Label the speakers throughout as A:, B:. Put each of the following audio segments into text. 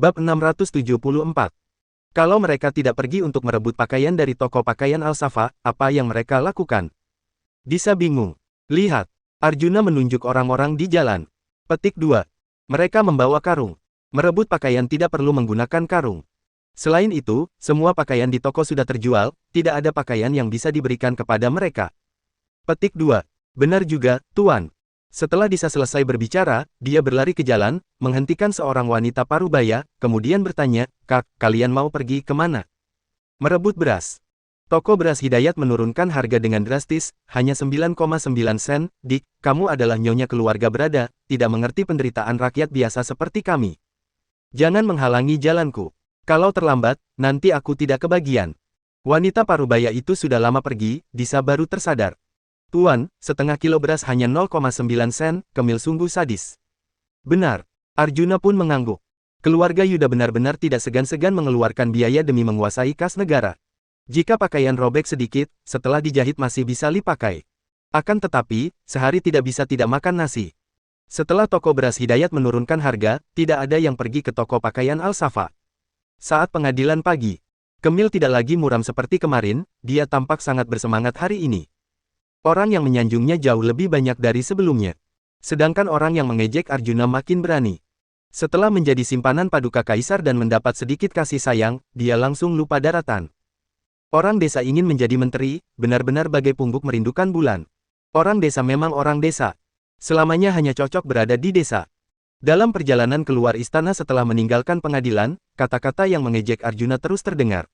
A: Bab 674. Kalau mereka tidak pergi untuk merebut pakaian dari toko pakaian Al-Safa, apa yang mereka lakukan? Disa bingung. Lihat. Arjuna menunjuk orang-orang di jalan. Petik 2. Mereka membawa karung. Merebut pakaian tidak perlu menggunakan karung. Selain itu, semua pakaian di toko sudah terjual, tidak ada pakaian yang bisa diberikan kepada mereka. Petik 2. Benar juga, Tuan. Setelah Disa selesai berbicara, dia berlari ke jalan, menghentikan seorang wanita parubaya, kemudian bertanya, "Kak, kalian mau pergi kemana?" Merebut beras. Toko beras Hidayat menurunkan harga dengan drastis, hanya 9,9 sen. "Dik, kamu adalah nyonya keluarga berada, tidak mengerti penderitaan rakyat biasa seperti kami. Jangan menghalangi jalanku. Kalau terlambat, nanti aku tidak kebagian." Wanita parubaya itu sudah lama pergi, Disa baru tersadar. "Tuan, setengah kilo beras hanya 0,9 sen, Kemil sungguh sadis." Benar. Arjuna pun mengangguk. Keluarga Yuda benar-benar tidak segan-segan mengeluarkan biaya demi menguasai kas negara. Jika pakaian robek sedikit, setelah dijahit masih bisa dipakai. Akan tetapi, sehari tidak bisa tidak makan nasi. Setelah toko beras Hidayat menurunkan harga, tidak ada yang pergi ke toko pakaian Al-Safa. Saat pengadilan pagi, Kemil tidak lagi muram seperti kemarin, dia tampak sangat bersemangat hari ini. Orang yang menyanjungnya jauh lebih banyak dari sebelumnya. Sedangkan orang yang mengejek Arjuna makin berani. Setelah menjadi simpanan paduka kaisar dan mendapat sedikit kasih sayang, dia langsung lupa daratan. Orang desa ingin menjadi menteri, benar-benar bagai pungguk merindukan bulan. Orang desa memang orang desa. Selamanya hanya cocok berada di desa. Dalam perjalanan keluar istana setelah meninggalkan pengadilan, kata-kata yang mengejek Arjuna terus terdengar.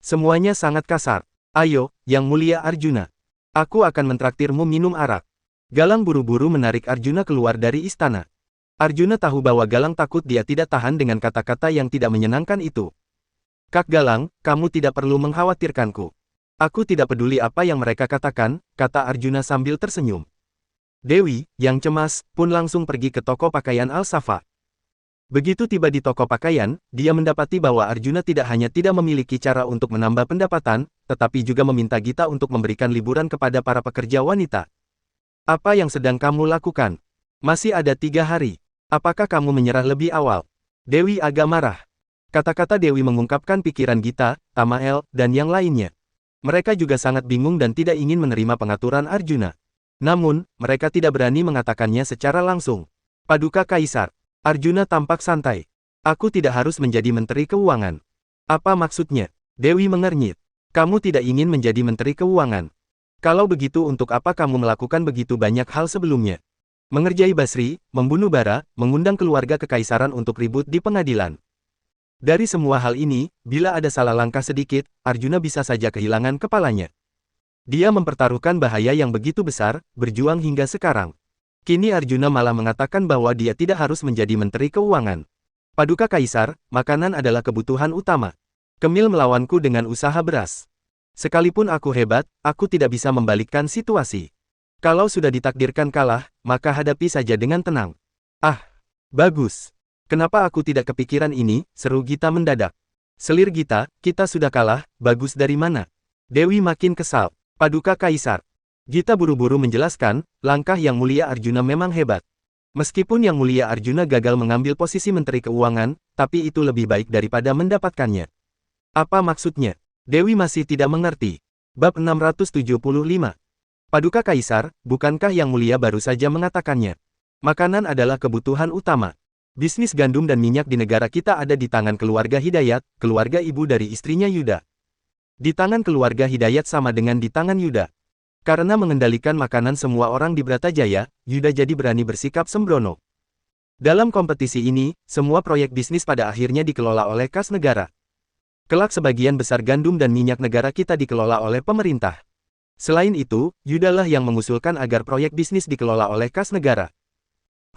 A: Semuanya sangat kasar. "Ayo, Yang Mulia Arjuna. Aku akan mentraktirmu minum arak." Galang buru-buru menarik Arjuna keluar dari istana. Arjuna tahu bahwa Galang takut dia tidak tahan dengan kata-kata yang tidak menyenangkan itu. "Kak Galang, kamu tidak perlu mengkhawatirkanku. Aku tidak peduli apa yang mereka katakan," kata Arjuna sambil tersenyum. Dewi, yang cemas, pun langsung pergi ke toko pakaian Al-Safa. Begitu tiba di toko pakaian, dia mendapati bahwa Arjuna tidak hanya tidak memiliki cara untuk menambah pendapatan, tetapi juga meminta Gita untuk memberikan liburan kepada para pekerja wanita. "Apa yang sedang kamu lakukan? Masih ada 3 hari. Apakah kamu menyerah lebih awal?" Dewi agak marah. Kata-kata Dewi mengungkapkan pikiran Gita, Tamael, dan yang lainnya. Mereka juga sangat bingung dan tidak ingin menerima pengaturan Arjuna. Namun, mereka tidak berani mengatakannya secara langsung. "Paduka Kaisar." Arjuna tampak santai. "Aku tidak harus menjadi menteri keuangan." "Apa maksudnya?" Dewi mengernyit. "Kamu tidak ingin menjadi menteri keuangan. Kalau begitu untuk apa kamu melakukan begitu banyak hal sebelumnya? Mengerjai Basri, membunuh Bara, mengundang keluarga kekaisaran untuk ribut di pengadilan. Dari semua hal ini, bila ada salah langkah sedikit, Arjuna bisa saja kehilangan kepalanya. Dia mempertaruhkan bahaya yang begitu besar, berjuang hingga sekarang. Kini Arjuna malah mengatakan bahwa dia tidak harus menjadi menteri keuangan. Paduka Kaisar, makanan adalah kebutuhan utama. Kemil melawanku dengan usaha beras. Sekalipun aku hebat, aku tidak bisa membalikkan situasi. Kalau sudah ditakdirkan kalah, maka hadapi saja dengan tenang." "Ah, bagus. Kenapa aku tidak kepikiran ini?" seru Gita mendadak. Selir Gita, "Kita sudah kalah, bagus dari mana?" Dewi makin kesal. "Paduka Kaisar." Gita buru-buru menjelaskan, langkah Yang Mulia Arjuna memang hebat. Meskipun Yang Mulia Arjuna gagal mengambil posisi Menteri Keuangan, tapi itu lebih baik daripada mendapatkannya. "Apa maksudnya?" Dewi masih tidak mengerti. Bab 675. Paduka Kaisar, bukankah Yang Mulia baru saja mengatakannya? Makanan adalah kebutuhan utama. Bisnis gandum dan minyak di negara kita ada di tangan keluarga Hidayat, keluarga ibu dari istrinya Yuda. Di tangan keluarga Hidayat sama dengan di tangan Yuda. Karena mengendalikan makanan semua orang di Bratajaya, Yuda jadi berani bersikap sembrono. Dalam kompetisi ini, semua proyek bisnis pada akhirnya dikelola oleh kas negara. Kelak sebagian besar gandum dan minyak negara kita dikelola oleh pemerintah. Selain itu, Yuda lah yang mengusulkan agar proyek bisnis dikelola oleh kas negara.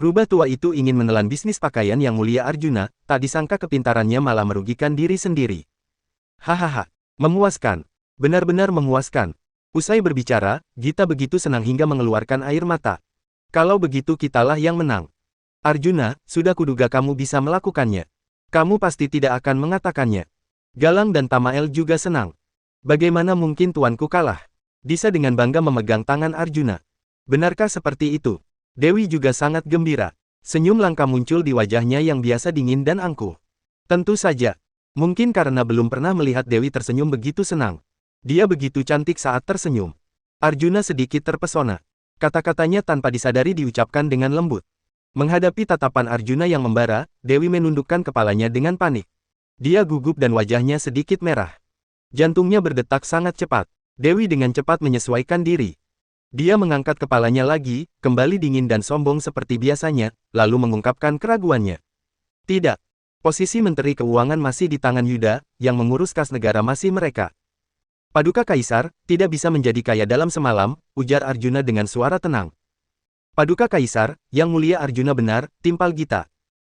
A: Rubah tua itu ingin menelan bisnis pakaian Yang Mulia Arjuna, tak disangka kepintarannya malah merugikan diri sendiri. Hahaha, memuaskan. Benar-benar memuaskan. Usai berbicara, Gita begitu senang hingga mengeluarkan air mata. "Kalau begitu kitalah yang menang." "Arjuna, sudah kuduga kamu bisa melakukannya. Kamu pasti tidak akan mengatakannya." Galang dan Tamael juga senang. "Bagaimana mungkin tuanku kalah?" Disa dengan bangga memegang tangan Arjuna. "Benarkah seperti itu?" Dewi juga sangat gembira. Senyum langka muncul di wajahnya yang biasa dingin dan angkuh. Tentu saja. Mungkin karena belum pernah melihat Dewi tersenyum begitu senang. Dia begitu cantik saat tersenyum. Arjuna sedikit terpesona. Kata-katanya tanpa disadari diucapkan dengan lembut. Menghadapi tatapan Arjuna yang membara, Dewi menundukkan kepalanya dengan panik. Dia gugup dan wajahnya sedikit merah. Jantungnya berdetak sangat cepat. Dewi dengan cepat menyesuaikan diri. Dia mengangkat kepalanya lagi, kembali dingin dan sombong seperti biasanya, lalu mengungkapkan keraguannya. Tidak. Posisi Menteri Keuangan masih di tangan Yuda, yang mengurus kas negara masih mereka. Paduka Kaisar, tidak bisa menjadi kaya dalam semalam, ujar Arjuna dengan suara tenang. Paduka Kaisar, Yang Mulia Arjuna benar, timpal Gita.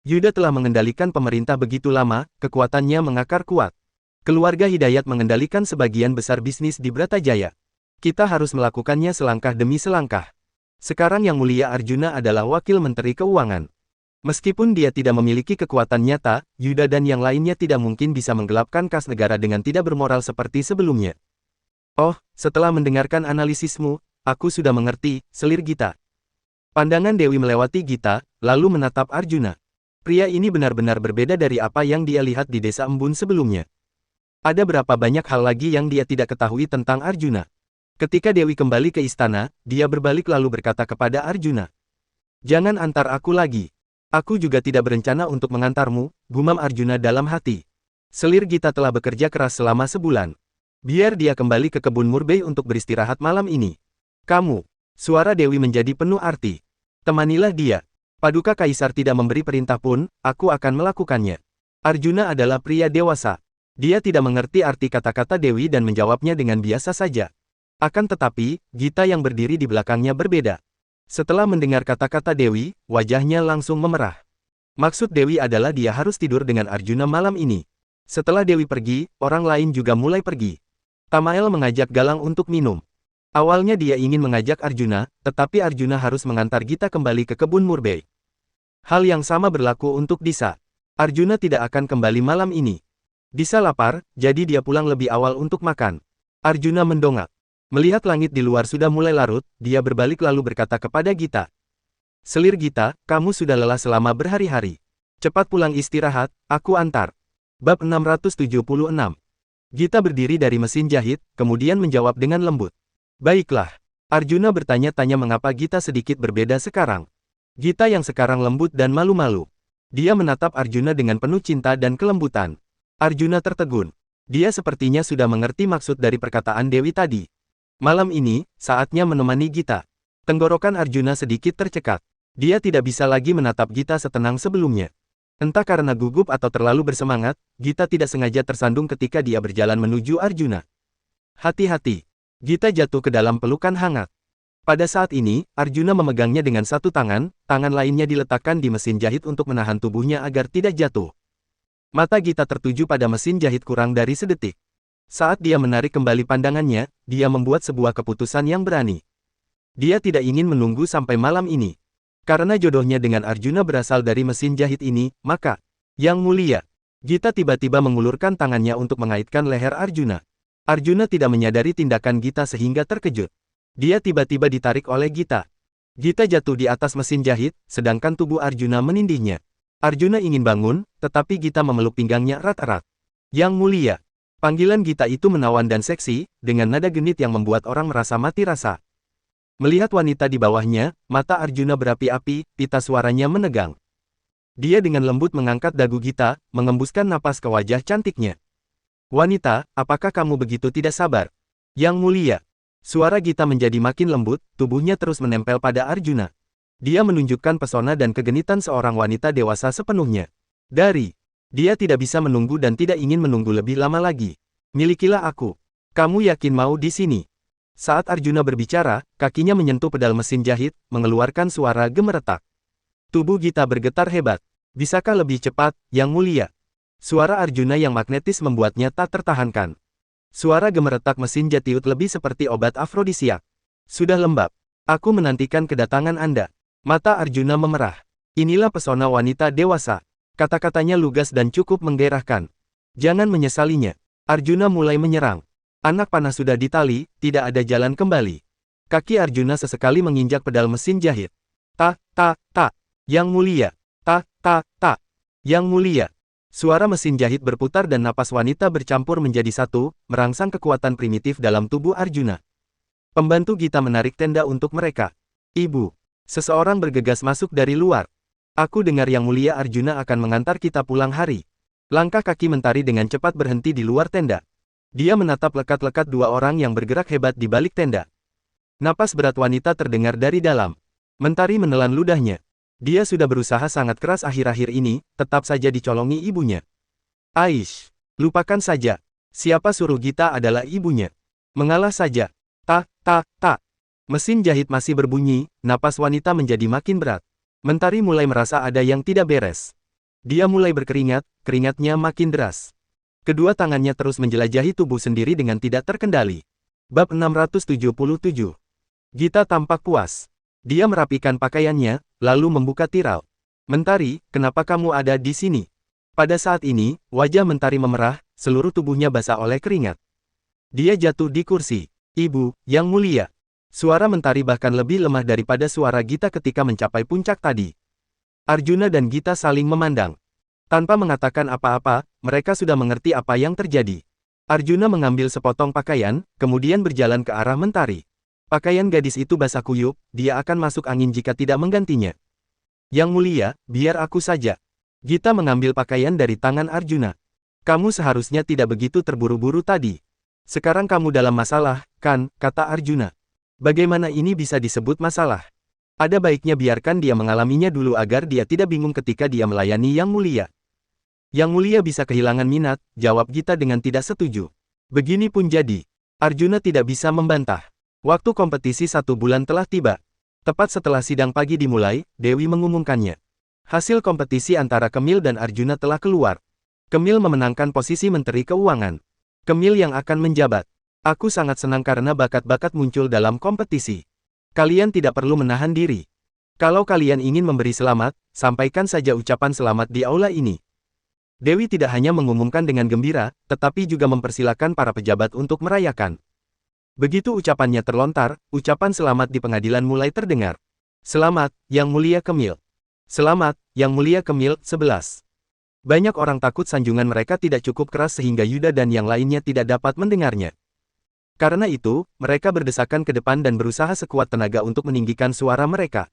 A: Yuda telah mengendalikan pemerintah begitu lama, kekuatannya mengakar kuat. Keluarga Hidayat mengendalikan sebagian besar bisnis di Bratajaya. Kita harus melakukannya selangkah demi selangkah. Sekarang Yang Mulia Arjuna adalah Wakil Menteri Keuangan. Meskipun dia tidak memiliki kekuatan nyata, Yuda dan yang lainnya tidak mungkin bisa menggelapkan kas negara dengan tidak bermoral seperti sebelumnya. Oh, setelah mendengarkan analisismu, aku sudah mengerti, selir Gita. Pandangan Dewi melewati Gita, lalu menatap Arjuna. Pria ini benar-benar berbeda dari apa yang dia lihat di desa Embun sebelumnya. Ada berapa banyak hal lagi yang dia tidak ketahui tentang Arjuna. Ketika Dewi kembali ke istana, dia berbalik lalu berkata kepada Arjuna. Jangan antar aku lagi. Aku juga tidak berencana untuk mengantarmu, gumam Arjuna dalam hati. Selir Gita telah bekerja keras selama sebulan. Biar dia kembali ke kebun Murbei untuk beristirahat malam ini. Kamu. Suara Dewi menjadi penuh arti. Temanilah dia. Paduka Kaisar tidak memberi perintah pun, aku akan melakukannya. Arjuna adalah pria dewasa. Dia tidak mengerti arti kata-kata Dewi dan menjawabnya dengan biasa saja. Akan tetapi, Gita yang berdiri di belakangnya berbeda. Setelah mendengar kata-kata Dewi, wajahnya langsung memerah. Maksud Dewi adalah dia harus tidur dengan Arjuna malam ini. Setelah Dewi pergi, orang lain juga mulai pergi. Tamael mengajak Galang untuk minum. Awalnya dia ingin mengajak Arjuna, tetapi Arjuna harus mengantar Gita kembali ke kebun Murbei. Hal yang sama berlaku untuk Disa. Arjuna tidak akan kembali malam ini. Disa lapar, jadi dia pulang lebih awal untuk makan. Arjuna mendongak. Melihat langit di luar sudah mulai larut, dia berbalik lalu berkata kepada Gita. Selir Gita, kamu sudah lelah selama berhari-hari. Cepat pulang istirahat, aku antar. Bab 676. Gita berdiri dari mesin jahit, kemudian menjawab dengan lembut. Baiklah. Arjuna bertanya-tanya mengapa Gita sedikit berbeda sekarang. Gita yang sekarang lembut dan malu-malu. Dia menatap Arjuna dengan penuh cinta dan kelembutan. Arjuna tertegun. Dia sepertinya sudah mengerti maksud dari perkataan Dewi tadi. Malam ini, saatnya menemani Gita. Tenggorokan Arjuna sedikit tercekat. Dia tidak bisa lagi menatap Gita setenang sebelumnya. Entah karena gugup atau terlalu bersemangat, Gita tidak sengaja tersandung ketika dia berjalan menuju Arjuna. Hati-hati. Gita jatuh ke dalam pelukan hangat. Pada saat ini, Arjuna memegangnya dengan satu tangan, tangan lainnya diletakkan di mesin jahit untuk menahan tubuhnya agar tidak jatuh. Mata Gita tertuju pada mesin jahit kurang dari sedetik. Saat dia menarik kembali pandangannya, dia membuat sebuah keputusan yang berani. Dia tidak ingin menunggu sampai malam ini. Karena jodohnya dengan Arjuna berasal dari mesin jahit ini, maka, Yang Mulia, Gita tiba-tiba mengulurkan tangannya untuk mengaitkan leher Arjuna. Arjuna tidak menyadari tindakan Gita sehingga terkejut. Dia tiba-tiba ditarik oleh Gita. Gita jatuh di atas mesin jahit, sedangkan tubuh Arjuna menindihnya. Arjuna ingin bangun, tetapi Gita memeluk pinggangnya erat-erat. Yang Mulia. Panggilan Gita itu menawan dan seksi, dengan nada genit yang membuat orang merasa mati rasa. Melihat wanita di bawahnya, mata Arjuna berapi-api, pita suaranya menegang. Dia dengan lembut mengangkat dagu Gita, mengembuskan napas ke wajah cantiknya. Wanita, apakah kamu begitu tidak sabar? Yang Mulia. Suara Gita menjadi makin lembut, tubuhnya terus menempel pada Arjuna. Dia menunjukkan pesona dan kegenitan seorang wanita dewasa sepenuhnya. Dia tidak bisa menunggu dan tidak ingin menunggu lebih lama lagi. Milikilah aku. Kamu yakin mau di sini? Saat Arjuna berbicara, kakinya menyentuh pedal mesin jahit, mengeluarkan suara gemeretak. Tubuh Gita bergetar hebat. Bisakah lebih cepat, Yang Mulia? Suara Arjuna yang magnetis membuatnya tak tertahankan. Suara gemeretak mesin jatiut lebih seperti obat afrodisiak. Sudah lembab. Aku menantikan kedatangan Anda. Mata Arjuna memerah. Inilah pesona wanita dewasa. Kata-katanya lugas dan cukup menggairahkan. Jangan menyesalinya. Arjuna mulai menyerang. Anak panah sudah ditali, tidak ada jalan kembali. Kaki Arjuna sesekali menginjak pedal mesin jahit. Tak. Yang Mulia. Tak. Yang Mulia. Suara mesin jahit berputar dan napas wanita bercampur menjadi satu, merangsang kekuatan primitif dalam tubuh Arjuna. Pembantu Gita menarik tenda untuk mereka. Ibu. Seseorang bergegas masuk dari luar. Aku dengar Yang Mulia Arjuna akan mengantar kita pulang hari. Langkah kaki Mentari dengan cepat berhenti di luar tenda. Dia menatap lekat-lekat dua orang yang bergerak hebat di balik tenda. Napas berat wanita terdengar dari dalam. Mentari menelan ludahnya. Dia sudah berusaha sangat keras akhir-akhir ini, tetap saja dicolongi ibunya. Aish, lupakan saja. Siapa suruh Gita adalah ibunya. Mengalah saja. Tak, tak, tak. Mesin jahit masih berbunyi, napas wanita menjadi makin berat. Mentari mulai merasa ada yang tidak beres. Dia mulai berkeringat, keringatnya makin deras. Kedua tangannya terus menjelajahi tubuh sendiri dengan tidak terkendali. Bab 677. Gita tampak puas. Dia merapikan pakaiannya, lalu membuka tirai. Mentari, kenapa kamu ada di sini? Pada saat ini, wajah Mentari memerah, seluruh tubuhnya basah oleh keringat. Dia jatuh di kursi. Ibu, Yang Mulia. Suara Mentari bahkan lebih lemah daripada suara Gita ketika mencapai puncak tadi. Arjuna dan Gita saling memandang. Tanpa mengatakan apa-apa, mereka sudah mengerti apa yang terjadi. Arjuna mengambil sepotong pakaian, kemudian berjalan ke arah Mentari. Pakaian gadis itu basah kuyup, dia akan masuk angin jika tidak menggantinya. Yang Mulia, biar aku saja. Gita mengambil pakaian dari tangan Arjuna. Kamu seharusnya tidak begitu terburu-buru tadi. Sekarang kamu dalam masalah, kan, kata Arjuna. Bagaimana ini bisa disebut masalah? Ada baiknya biarkan dia mengalaminya dulu agar dia tidak bingung ketika dia melayani Yang Mulia. Yang Mulia bisa kehilangan minat, jawab Gita dengan tidak setuju. Begini pun jadi. Arjuna tidak bisa membantah. Waktu kompetisi 1 bulan telah tiba. Tepat setelah sidang pagi dimulai, Dewi mengumumkannya. Hasil kompetisi antara Kemil dan Arjuna telah keluar. Kemil memenangkan posisi Menteri Keuangan. Kemil yang akan menjabat. Aku sangat senang karena bakat-bakat muncul dalam kompetisi. Kalian tidak perlu menahan diri. Kalau kalian ingin memberi selamat, sampaikan saja ucapan selamat di aula ini. Dewi tidak hanya mengumumkan dengan gembira, tetapi juga mempersilakan para pejabat untuk merayakan. Begitu ucapannya terlontar, ucapan selamat di pengadilan mulai terdengar. Selamat, Yang Mulia Kemil. Selamat, Yang Mulia Kemil, 11. Banyak orang takut sanjungan mereka tidak cukup keras sehingga Yuda dan yang lainnya tidak dapat mendengarnya. Karena itu, mereka berdesakan ke depan dan berusaha sekuat tenaga untuk meninggikan suara mereka.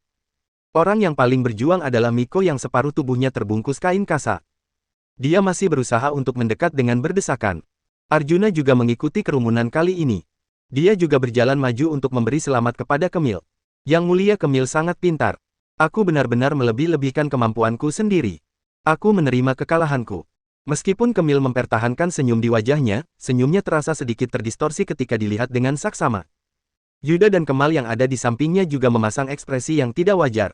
A: Orang yang paling berjuang adalah Miko yang separuh tubuhnya terbungkus kain kasa. Dia masih berusaha untuk mendekat dengan berdesakan. Arjuna juga mengikuti kerumunan kali ini. Dia juga berjalan maju untuk memberi selamat kepada Kemil. Yang Mulia Kemil sangat pintar. Aku benar-benar melebih-lebihkan kemampuanku sendiri. Aku menerima kekalahanku. Meskipun Kemil mempertahankan senyum di wajahnya, senyumnya terasa sedikit terdistorsi ketika dilihat dengan saksama. Yuda dan Kemal yang ada di sampingnya juga memasang ekspresi yang tidak wajar.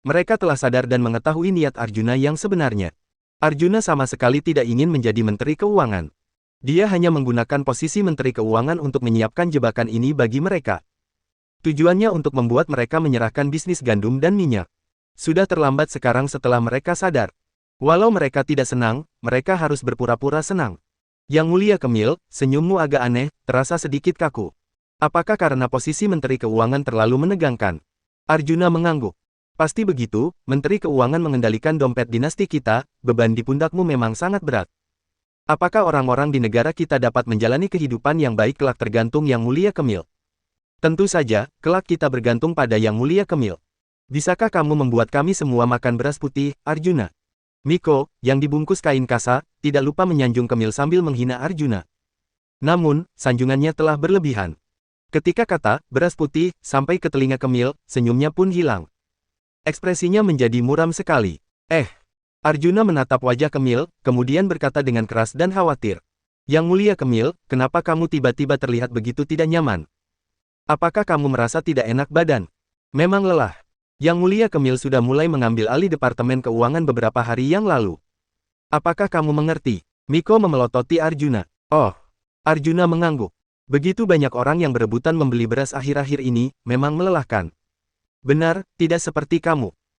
A: Mereka telah sadar dan mengetahui niat Arjuna yang sebenarnya. Arjuna sama sekali tidak ingin menjadi Menteri Keuangan. Dia hanya menggunakan posisi Menteri Keuangan untuk menyiapkan jebakan ini bagi mereka. Tujuannya untuk membuat mereka menyerahkan bisnis gandum dan minyak. Sudah terlambat sekarang setelah mereka sadar. Walau mereka tidak senang, mereka harus berpura-pura senang. Yang Mulia Kemil, senyummu agak aneh, terasa sedikit kaku. Apakah karena posisi Menteri Keuangan terlalu menegangkan? Arjuna mengangguk. Pasti begitu, Menteri Keuangan mengendalikan dompet dinasti kita, beban di pundakmu memang sangat berat. Apakah orang-orang di negara kita dapat menjalani kehidupan yang baik kelak tergantung Yang Mulia Kemil? Tentu saja, kelak kita bergantung pada Yang Mulia Kemil. Bisakah kamu membuat kami semua makan beras putih, Arjuna? Miko, yang dibungkus kain kasa, tidak lupa menyanjung Kemil sambil menghina Arjuna. Namun, sanjungannya telah berlebihan. Ketika kata, beras putih, sampai ke telinga Kemil, senyumnya pun hilang. Ekspresinya menjadi muram sekali. Arjuna menatap wajah Kemil, kemudian berkata dengan keras dan khawatir. Yang Mulia Kemil, kenapa kamu tiba-tiba terlihat begitu tidak nyaman? Apakah kamu merasa tidak enak badan? Memang lelah. Yang Mulia Kemil sudah mulai mengambil alih Departemen Keuangan beberapa hari yang lalu. Apakah kamu mengerti? Miko memelototi Arjuna. Oh, Arjuna mengangguk. Begitu banyak orang yang berebutan membeli beras akhir-akhir ini, memang melelahkan. Benar, tidak seperti kamu.